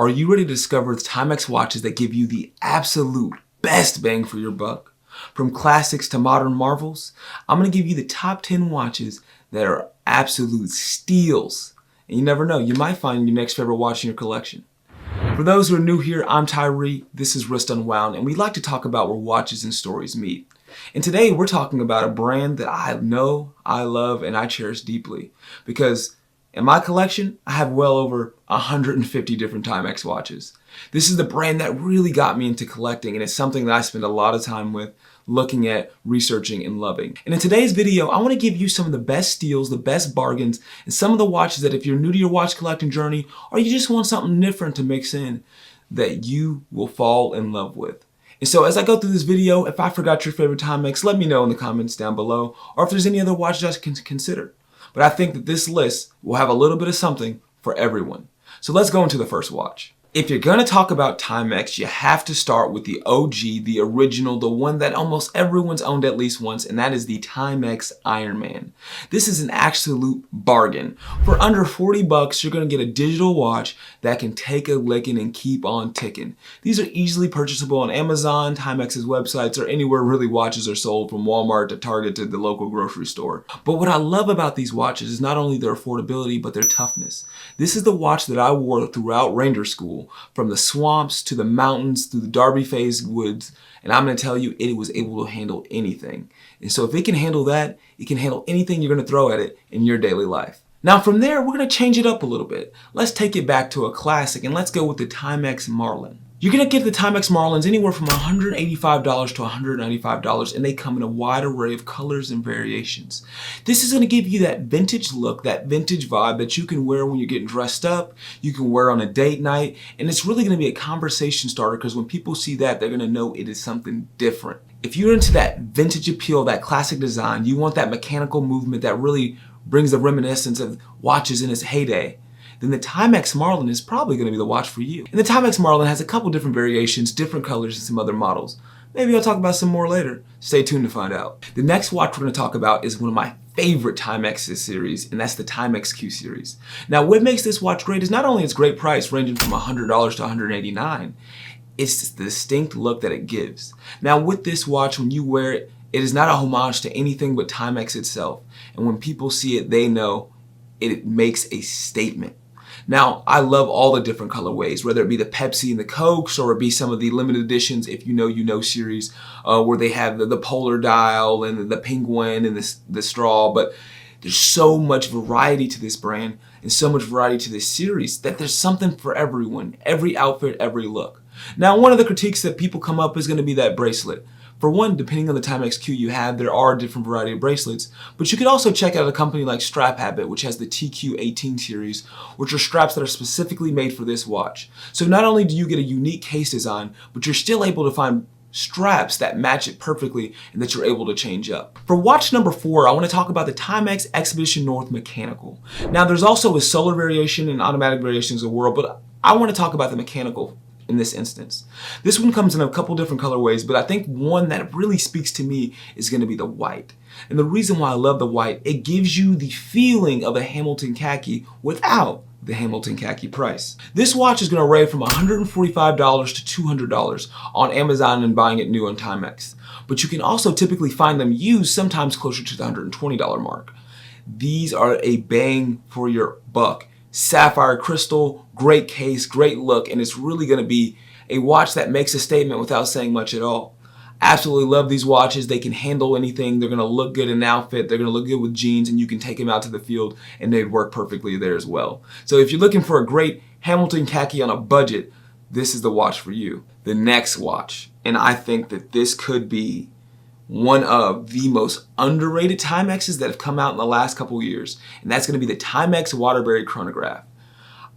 Are you ready to discover the Timex watches that give you the absolute best bang for your buck? From classics to modern marvels, I'm going to give you the top 10 watches that are absolute steals. And you never know, you might find your next favorite watch in your collection. For those who are new here, I'm Tyree, this is Wrist Unwound, and we like to talk about where watches and stories meet. And today we're talking about a brand that I know, I love, and I cherish deeply. Because in my collection, I have well over 150 different Timex watches. This is the brand that really got me into collecting, and it's something that I spend a lot of time with, looking at, researching, and loving. And in today's video, I want to give you some of the best steals, the best bargains, and some of the watches that if you're new to your watch collecting journey, or you just want something different to mix in, that you will fall in love with. And so as I go through this video, if I forgot your favorite Timex, let me know in the comments down below, or if there's any other watches I can consider. But I think that this list will have a little bit of something for everyone. So let's go into the first watch. If you're going to talk about Timex, you have to start with the OG, the original, the one that almost everyone's owned at least once, and that is the Timex Ironman. This is an absolute bargain. For under 40 bucks, you're going to get a digital watch that can take a licking and keep on ticking. These are easily purchasable on Amazon, Timex's websites, or anywhere really watches are sold, from Walmart to Target to the local grocery store. But what I love about these watches is not only their affordability, but their toughness. This is the watch that I wore throughout Ranger School, from the swamps to the mountains, through the Derby Phase woods, and I'm going to tell you, it was able to handle anything. And so if it can handle that, it can handle anything you're going to throw at it in your daily life. Now from there, we're going to change it up a little bit. Let's take it back to a classic, and let's go with the Timex Marlin. You're going to get the Timex Marlins anywhere from $185 to $195, and they come in a wide array of colors and variations. This is going to give you that vintage look, that vintage vibe that you can wear when you're getting dressed up, you can wear on a date night, and it's really going to be a conversation starter because when people see that, they're going to know it is something different. If you're into that vintage appeal, that classic design, you want that mechanical movement that really brings the reminiscence of watches in its heyday, then the Timex Marlin is probably going to be the watch for you. And the Timex Marlin has a couple different variations, different colors, and some other models. Maybe I'll talk about some more later. Stay tuned to find out. The next watch we're going to talk about is one of my favorite Timex series, and that's the Timex Q series. Now, what makes this watch great is not only its great price, ranging from $100 to $189, it's the distinct look that it gives. Now, with this watch, when you wear it, it is not a homage to anything but Timex itself. And when people see it, they know it makes a statement. Now, I love all the different colorways, whether it be the Pepsi and the Cokes, or it be some of the limited editions, if you know, you know series, where they have the polar dial and the penguin and the straw. But there's so much variety to this brand and so much variety to this series that there's something for everyone, every outfit, every look. Now, one of the critiques that people come up is going to be that bracelet. For one, depending on the Timex Q you have, there are a different variety of bracelets, but you could also check out a company like Strap Habit, which has the TQ18 series, which are straps that are specifically made for this watch. So not only do you get a unique case design, but you're still able to find straps that match it perfectly and that you're able to change up. For watch number 4, I want to talk about the Timex Expedition North Mechanical. Now, there's also a solar variation and automatic variations of the world, but I want to talk about the mechanical in this instance. This one comes in a couple different colorways, but I think one that really speaks to me is going to be the white. And the reason why I love the white, it gives you the feeling of a Hamilton khaki without the Hamilton khaki price. This watch is going to range from $145 to $200 on Amazon and buying it new on Timex. But you can also typically find them used sometimes closer to the $120 mark. These are a bang for your buck. Sapphire crystal, great case, great look, and it's really going to be a watch that makes a statement without saying much at all. Absolutely love these watches. They can handle anything. They're going to look good in an outfit. They're going to look good with jeans, and you can take them out to the field and they'd work perfectly there as well. So if you're looking for a great Hamilton khaki on a budget, this is the watch for you. The next watch, and I think that this could be one of the most underrated Timexes that have come out in the last couple of years, and that's going to be the Timex Waterbury chronograph.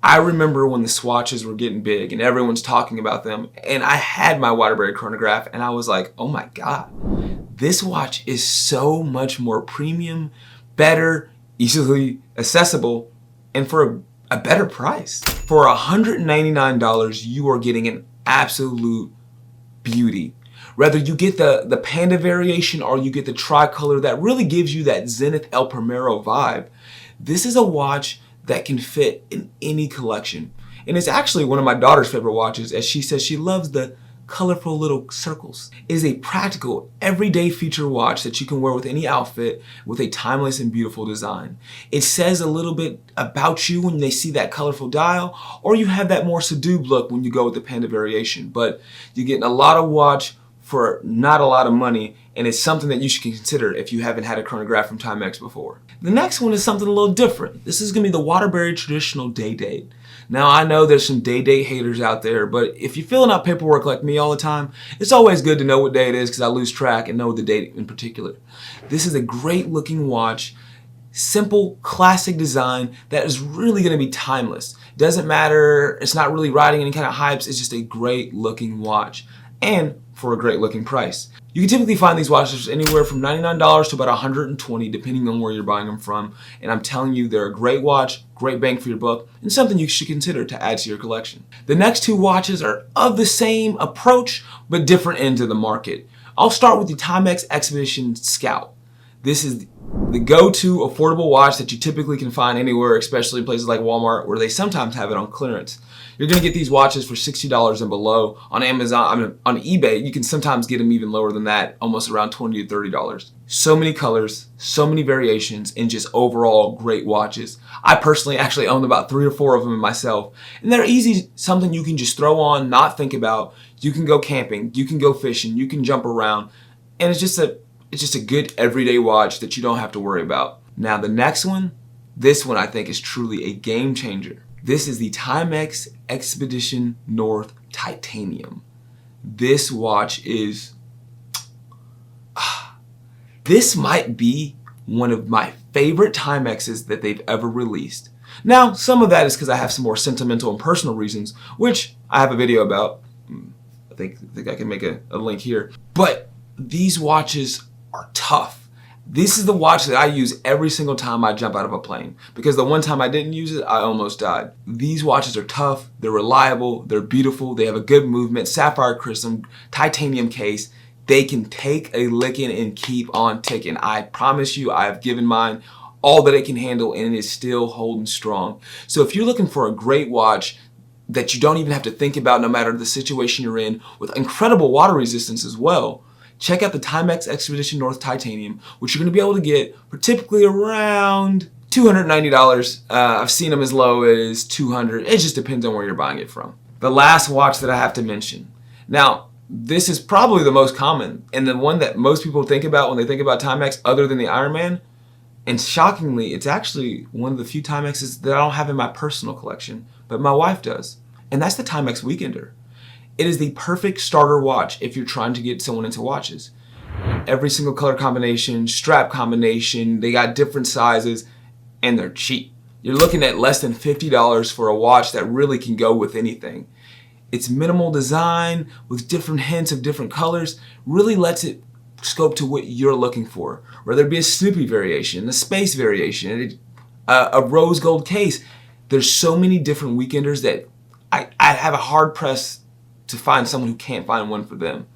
I remember when the swatches were getting big and everyone's talking about them, and I had my Waterbury chronograph and I was like, oh my God, this watch is so much more premium, better, easily accessible, and for a better price. For $199, you are getting an absolute beauty. Whether you get the panda variation or you get the tricolor that really gives you that Zenith El Primero vibe, this is a watch that can fit in any collection. And it's actually one of my daughter's favorite watches, as she says she loves the colorful little circles. It is a practical, everyday feature watch that you can wear with any outfit with a timeless and beautiful design. It says a little bit about you when they see that colorful dial, or you have that more subdued look when you go with the panda variation. But you're getting a lot of watch for not a lot of money, and it's something that you should consider if you haven't had a chronograph from Timex before. The next one is something a little different. This is going to be the Waterbury Traditional Day Date. Now, I know there's some day date haters out there, but if you're filling out paperwork like me all the time, it's always good to know what day it is because I lose track and know the date in particular. This is a great looking watch, simple, classic design that is really going to be timeless. Doesn't matter, it's not really riding any kind of hypes, it's just a great looking watch. And for a great looking price. You can typically find these watches anywhere from $99 to about $120 depending on where you're buying them from. And I'm telling you, they're a great watch, great bang for your buck, and something you should consider to add to your collection. The next two watches are of the same approach, but different ends of the market. I'll start with the Timex Expedition Scout. This is the go-to affordable watch that you typically can find anywhere, especially places like Walmart where they sometimes have it on clearance. You're going to get these watches for $60 and below. On Amazon, on eBay, you can sometimes get them even lower than that, almost around $20 to $30. So many colors, so many variations, and just overall great watches. I personally actually own about 3 or 4 of them myself, and they're easy, something you can just throw on, not think about. You can go camping, you can go fishing, you can jump around, and it's just a good everyday watch that you don't have to worry about. Now the next one, this one I think is truly a game changer. This is the Timex Expedition North Titanium. This watch is, this might be one of my favorite Timexes that they've ever released. Now, some of that is because I have some more sentimental and personal reasons, which I have a video about. I think I can make a link here. But these watches are tough. This is the watch that I use every single time I jump out of a plane, because the one time I didn't use it, I almost died. These watches are tough, they're reliable, they're beautiful, they have a good movement, sapphire crystal, titanium case. They can take a licking and keep on ticking. I promise you, I have given mine all that it can handle and it is still holding strong. So if you're looking for a great watch that you don't even have to think about no matter the situation you're in, with incredible water resistance as well, check out the Timex Expedition North Titanium, which you're going to be able to get for typically around $290. I've seen them as low as $200. It just depends on where you're buying it from. The last watch that I have to mention. Now, this is probably the most common and the one that most people think about when they think about Timex other than the Ironman. And shockingly, it's actually one of the few Timexes that I don't have in my personal collection, but my wife does. And that's the Timex Weekender. It is the perfect starter watch if you're trying to get someone into watches. Every single color combination, strap combination, they got different sizes, and they're cheap. You're looking at less than $50 for a watch that really can go with anything. Its minimal design with different hints of different colors really lets it scope to what you're looking for. Whether it be a Snoopy variation, a space variation, a rose gold case. There's so many different weekenders that I have a hard press to find someone who can't find one for them.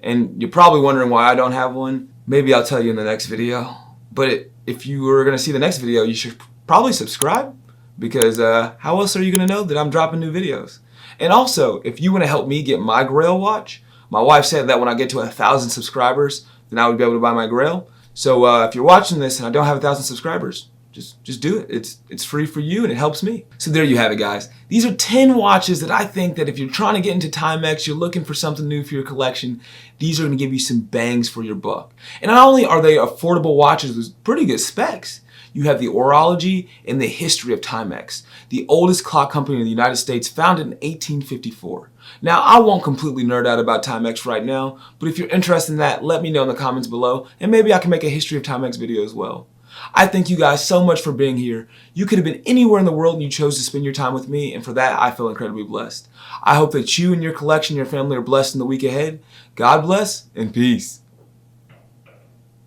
And you're probably wondering why I don't have one. Maybe I'll tell you in the next video. But if you were going to see the next video, you should probably subscribe, because how else are you going to know that I'm dropping new videos? And also, if you want to help me get my Grail watch, my wife said that when I get to 1,000 subscribers, then I would be able to buy my Grail. So if you're watching this and I don't have 1,000 subscribers, just do it. It's free for you and it helps me. So there you have it, guys. These are 10 watches that I think that if you're trying to get into Timex, you're looking for something new for your collection, these are going to give you some bangs for your buck. And not only are they affordable watches with pretty good specs, you have the horology and the history of Timex, the oldest clock company in the United States, founded in 1854. Now, I won't completely nerd out about Timex right now, but if you're interested in that, let me know in the comments below, and maybe I can make a history of Timex video as well. I thank you guys so much for being here. You could have been anywhere in the world and you chose to spend your time with me, and for that, I feel incredibly blessed. I hope that you and your collection, your family are blessed in the week ahead. God bless and peace.